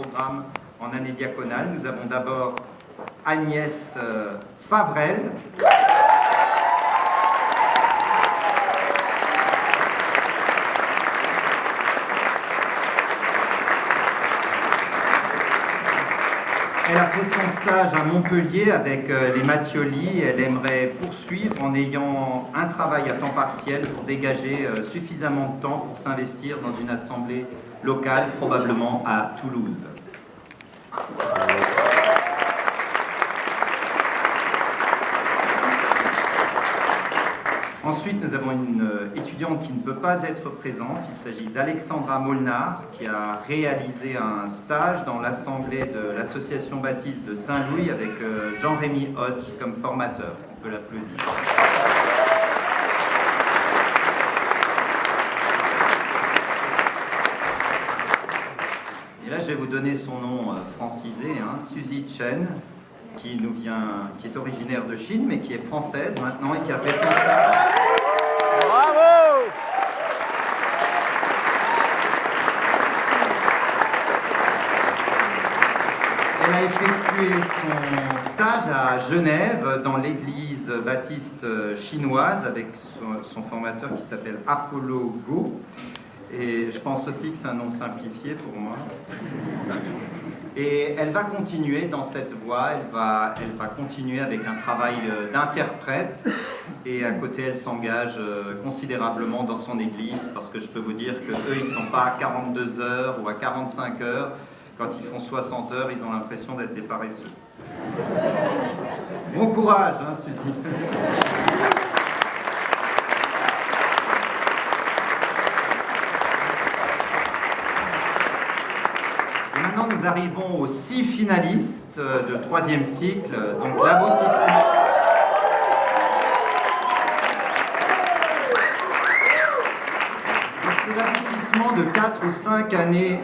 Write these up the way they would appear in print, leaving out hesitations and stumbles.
programme en année diaconale. Nous avons d'abord Agnès Favrel. Elle a fait son stage à Montpellier avec les Mattioli. Elle aimerait poursuivre en ayant un travail à temps partiel pour dégager suffisamment de temps pour s'investir dans une assemblée locale, probablement à Toulouse. Ensuite, nous avons une étudiante qui ne peut pas être présente. Il s'agit d'Alexandra Molnar, qui a réalisé un stage dans l'assemblée de l'Association baptiste de Saint-Louis avec Jean-Rémy Hodge comme formateur. On peut l'applaudir. Et là, je vais vous donner son nom francisé, Suzy Chen, qui est originaire de Chine, mais qui est française maintenant et qui a fait son stage. Bravo! Elle a effectué son stage à Genève dans l'église baptiste chinoise avec son formateur qui s'appelle Apollo Go. Et je pense aussi que c'est un nom simplifié pour moi. Et elle va continuer dans cette voie, elle va continuer avec un travail d'interprète et à côté elle s'engage considérablement dans son église parce que je peux vous dire qu'eux ils ne sont pas à 42 heures ou à 45 heures, quand ils font 60 heures ils ont l'impression d'être des paresseux. Bon courage Suzy. Maintenant, nous arrivons aux 6 finalistes de 3e cycle, donc l'aboutissement. C'est l'aboutissement de 4 ou 5 années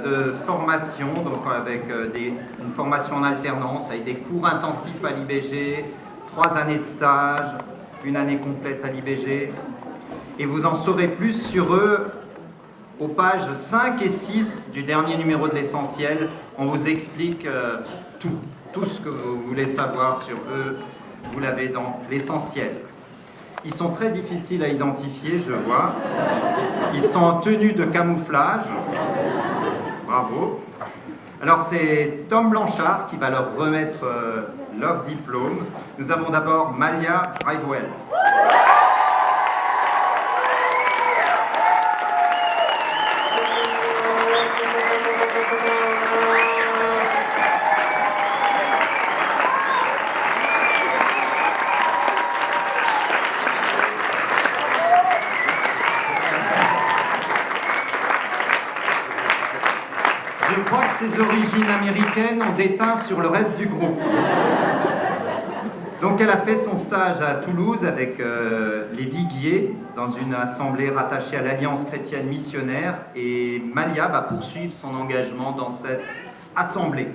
de formation, donc avec une formation en alternance, avec des cours intensifs à l'IBG, 3 années de stage, 1 année complète à l'IBG. Et vous en saurez plus sur eux aux pages 5 et 6 du dernier numéro de l'Essentiel. On vous explique tout ce que vous voulez savoir sur eux, vous l'avez dans l'Essentiel. Ils sont très difficiles à identifier, je vois. Ils sont en tenue de camouflage. Bravo. Alors c'est Tom Blanchard qui va leur remettre leur diplôme. Nous avons d'abord Malia Bridewell. Je crois que ses origines américaines ont déteint sur le reste du groupe. Donc elle a fait son stage à Toulouse avec les Viguiers dans une assemblée rattachée à l'Alliance chrétienne missionnaire et Malia va poursuivre son engagement dans cette assemblée.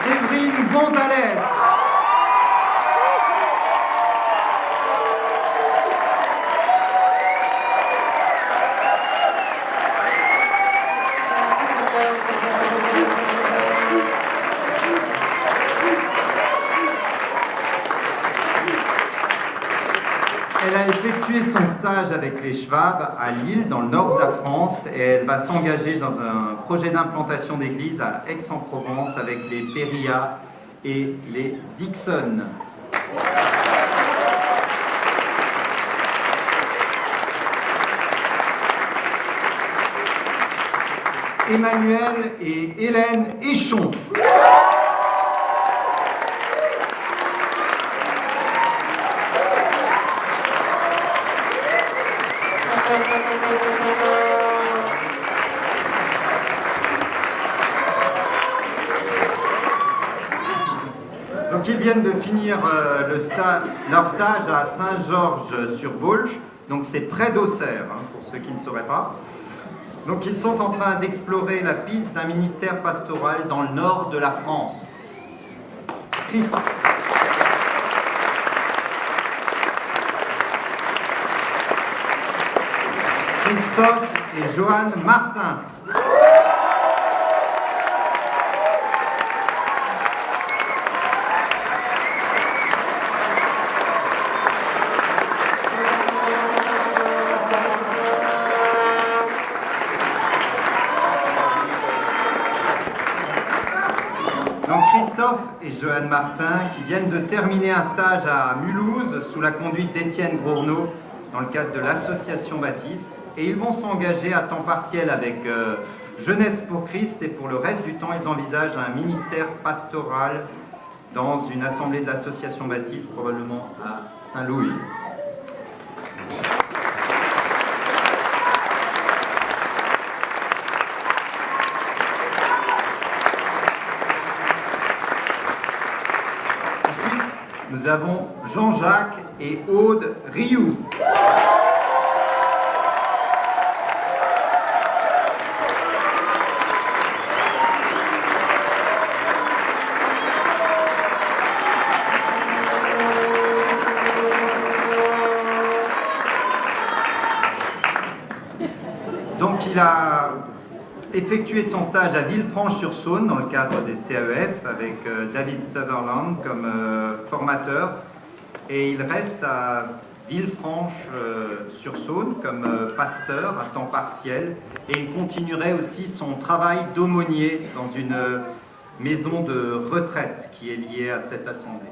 Séverine Gonzalez. Elle a effectué son stage avec les Schwab à Lille, dans le nord de la France, et elle va s'engager dans un projet d'implantation d'église à Aix-en-Provence avec les Péria et les Dixon. Emmanuel et Hélène Échon. Donc ils viennent de finir leur stage à Saint-Georges-sur-Baulch, donc c'est près d'Auxerre, pour ceux qui ne sauraient pas. Donc ils sont en train d'explorer la piste d'un ministère pastoral dans le nord de la France. Christophe et Joanne Martin. Donc Christophe et Joanne Martin qui viennent de terminer un stage à Mulhouse sous la conduite d'Étienne Gourneau dans le cadre de l'association Baptiste, et ils vont s'engager à temps partiel avec Jeunesse pour Christ, et pour le reste du temps ils envisagent un ministère pastoral dans une assemblée de l'association Baptiste, probablement à Saint-Louis. Nous avons Jean-Jacques et Aude Rioux. Donc il a effectué son stage à Villefranche-sur-Saône dans le cadre des CAEF avec David Sutherland comme formateur, et il reste à Villefranche-sur-Saône comme pasteur à temps partiel, et il continuerait aussi son travail d'aumônier dans une maison de retraite qui est liée à cette assemblée.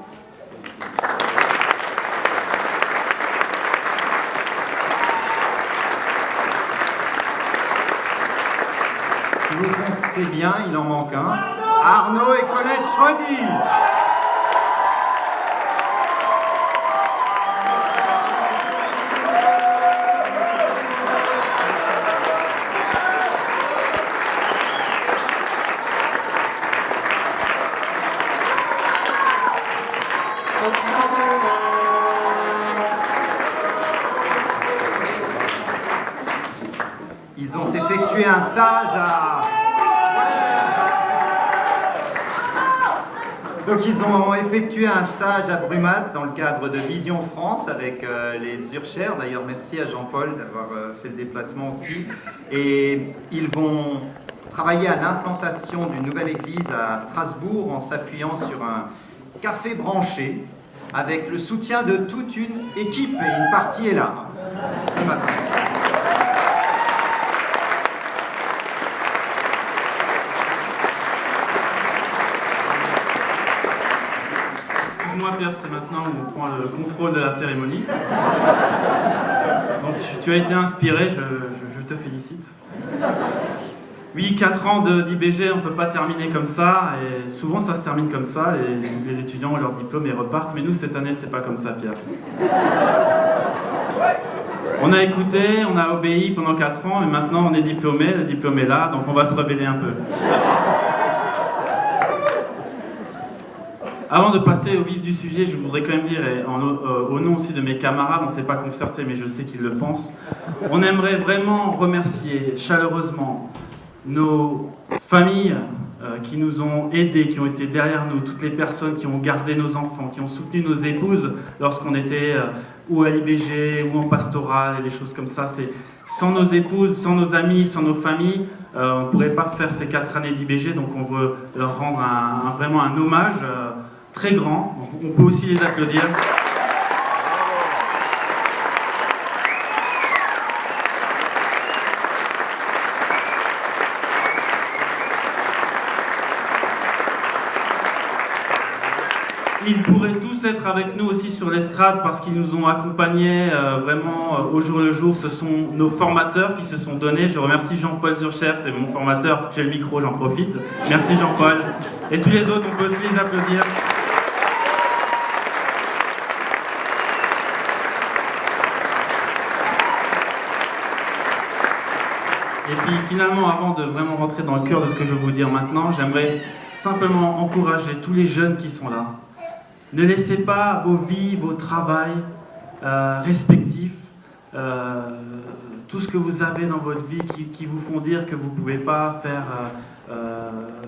Si vous comptez bien, il en manque un. Arnaud et Colette Schrödi. Ils ont effectué un stage à... Donc ils ont effectué un stage à Brumath dans le cadre de Vision France avec les Urchers. D'ailleurs, merci à Jean-Paul d'avoir fait le déplacement aussi. Et ils vont travailler à l'implantation d'une nouvelle église à Strasbourg en s'appuyant sur un café branché avec le soutien de toute une équipe. Et une partie est là ce matin. Excuse-moi Pierre, c'est maintenant où on prend le contrôle de la cérémonie. Donc tu as été inspiré, je te félicite. Oui, 4 ans d'IBG, on ne peut pas terminer comme ça, et souvent ça se termine comme ça, les étudiants ont leur diplôme et repartent, mais nous cette année c'est pas comme ça Pierre. On a écouté, on a obéi pendant 4 ans, et maintenant on est diplômé, le diplôme est là, donc on va se rebeller un peu. Avant de passer au vif du sujet, je voudrais quand même dire, et au nom aussi de mes camarades, on ne s'est pas concerté, mais je sais qu'ils le pensent, on aimerait vraiment remercier chaleureusement nos familles qui nous ont aidés, qui ont été derrière nous, toutes les personnes qui ont gardé nos enfants, qui ont soutenu nos épouses lorsqu'on était ou à l'IBG ou en pastoral et des choses comme ça. Sans nos épouses, sans nos amis, sans nos familles, on ne pourrait pas faire ces 4 années d'IBG, donc on veut leur rendre vraiment un hommage très grand. On peut aussi les applaudir. Ils pourraient tous être avec nous aussi sur l'estrade parce qu'ils nous ont accompagnés vraiment au jour le jour. Ce sont nos formateurs qui se sont donnés. Je remercie Jean-Paul Zurcher, c'est mon formateur. J'ai le micro, j'en profite. Merci Jean-Paul. Et tous les autres, on peut aussi les applaudir. Et puis finalement, avant de vraiment rentrer dans le cœur de ce que je vais vous dire maintenant, j'aimerais simplement encourager tous les jeunes qui sont là. Ne laissez pas vos vies, vos travails respectifs, tout ce que vous avez dans votre vie qui vous font dire que vous ne pouvez pas faire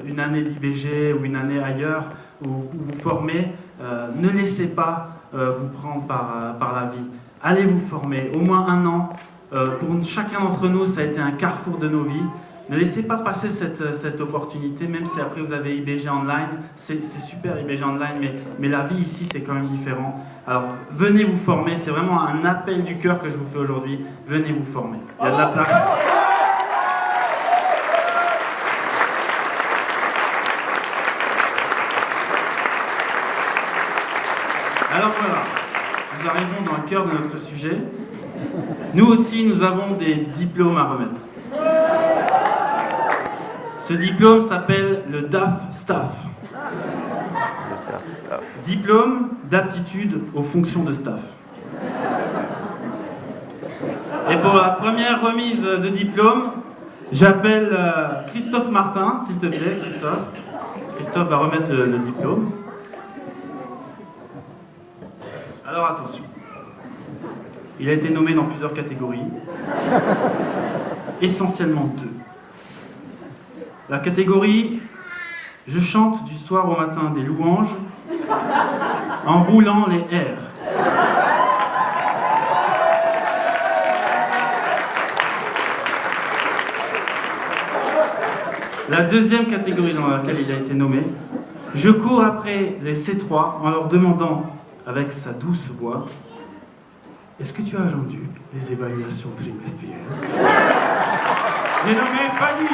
une année d'IBG ou une année ailleurs, ou vous former, ne laissez pas vous prendre par la vie. Allez vous former, au moins 1 an, Pour chacun d'entre nous, ça a été un carrefour de nos vies. Ne laissez pas passer cette opportunité, même si après vous avez IBG Online. C'est super IBG Online, mais la vie ici, c'est quand même différent. Alors, venez vous former. C'est vraiment un appel du cœur que je vous fais aujourd'hui. Venez vous former. Il y a de la place. Alors voilà, nous arrivons dans le cœur de notre sujet. Nous aussi, nous avons des diplômes à remettre. Ce diplôme s'appelle le DAF Staff. Diplôme d'aptitude aux fonctions de staff. Et pour la première remise de diplôme, j'appelle Christophe Martin, s'il te plaît, Christophe. Christophe va remettre le diplôme. Alors attention, il a été nommé dans plusieurs catégories, essentiellement deux. La catégorie « Je chante du soir au matin des louanges en roulant les airs ». La deuxième catégorie dans laquelle il a été nommé « Je cours après les C3 en leur demandant avec sa douce voix, est-ce que tu as entendu les évaluations trimestrielles ?» J'ai nommé Fanny.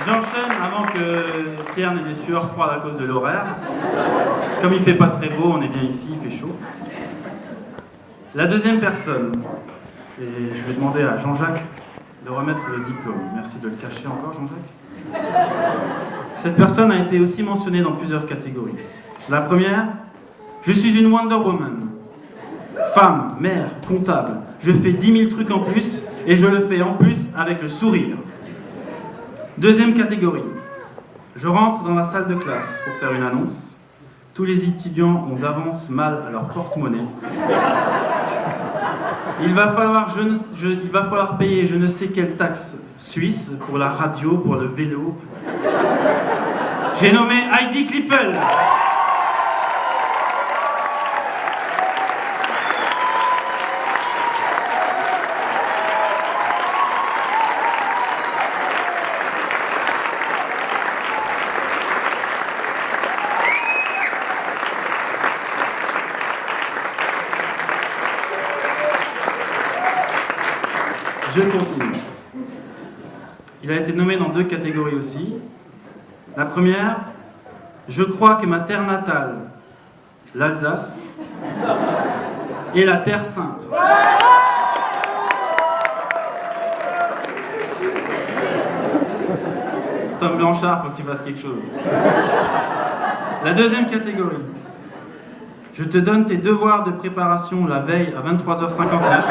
J'enchaîne avant que Pierre n'ait des sueurs froides à cause de l'horaire. Comme il ne fait pas très beau, on est bien ici, il fait chaud. La deuxième personne, et je vais demander à Jean-Jacques de remettre le diplôme. Merci de le cacher encore, Jean-Jacques. Cette personne a été aussi mentionnée dans plusieurs catégories. La première, je suis une Wonder Woman. Femme, mère, comptable. Je fais 10 000 trucs en plus, et je le fais en plus avec le sourire. Deuxième catégorie, je rentre dans la salle de classe pour faire une annonce. Tous les étudiants ont d'avance mal à leur porte-monnaie. Il va falloir payer je ne sais quelle taxe suisse pour la radio, pour le vélo. J'ai nommé Heidi Klippel. Je continue. Il a été nommé dans deux catégories aussi. La première, je crois que ma terre natale, l'Alsace, est la terre sainte. Tom Blanchard, faut que tu fasses quelque chose. La deuxième catégorie, je te donne tes devoirs de préparation la veille à 23h59.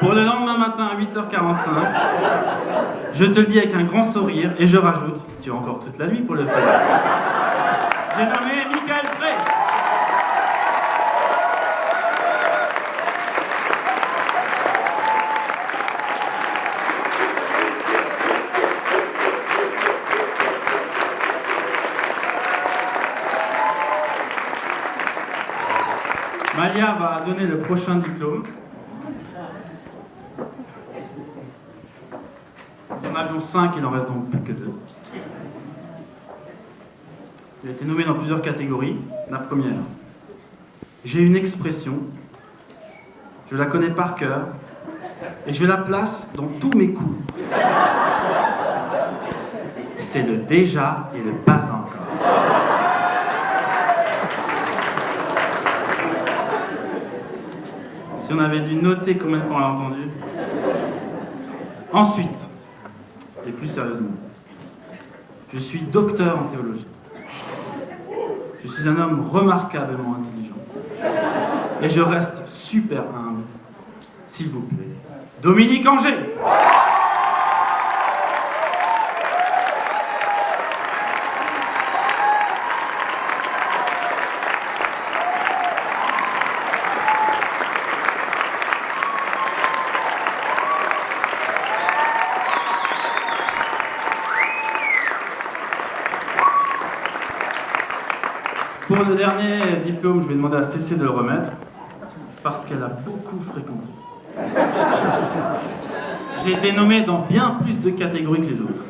Pour le lendemain matin à 8h45, je te le dis avec un grand sourire et je rajoute, tu as encore toute la nuit pour le faire. J'ai nommé Michael Frey. Malia va donner le prochain diplôme. Nous en avions 5, il en reste donc plus que 2. Il a été nommé dans plusieurs catégories. La première, j'ai une expression, je la connais par cœur, et je la place dans tous mes coups. C'est le déjà et le pas encore. Si on avait dû noter combien de fois on l'a entendu. Ensuite, et plus sérieusement, je suis docteur en théologie. Je suis un homme remarquablement intelligent. Et je reste super humble. S'il vous plaît, Dominique Angers. Pour le dernier diplôme, je vais demander à cesser de le remettre, parce qu'elle a beaucoup fréquenté. J'ai été nommé dans bien plus de catégories que les autres.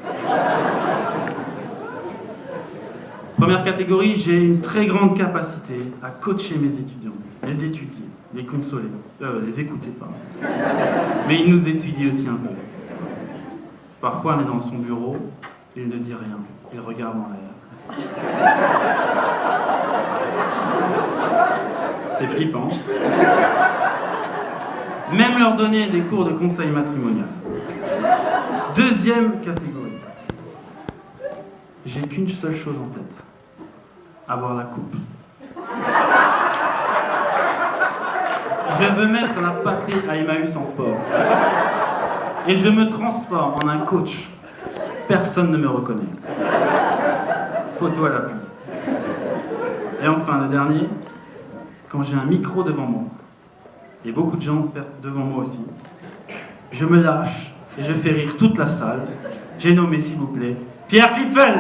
Première catégorie, j'ai une très grande capacité à coacher mes étudiants, les étudier, les consoler, les écouter, pardon. Mais il nous étudie aussi un peu. Parfois, on est dans son bureau, il ne dit rien, il regarde en l'air. C'est flippant. Même leur donner des cours de conseil matrimonial. Deuxième catégorie. J'ai qu'une seule chose en tête. Avoir la coupe. Je veux mettre la pâtée à Emmaüs en sport. Et je me transforme en un coach. Personne ne me reconnaît. Photo à l'appui. Et enfin, le dernier, quand j'ai un micro devant moi, et beaucoup de gens devant moi aussi, je me lâche et je fais rire toute la salle. J'ai nommé, s'il vous plaît, Pierre Klipfel.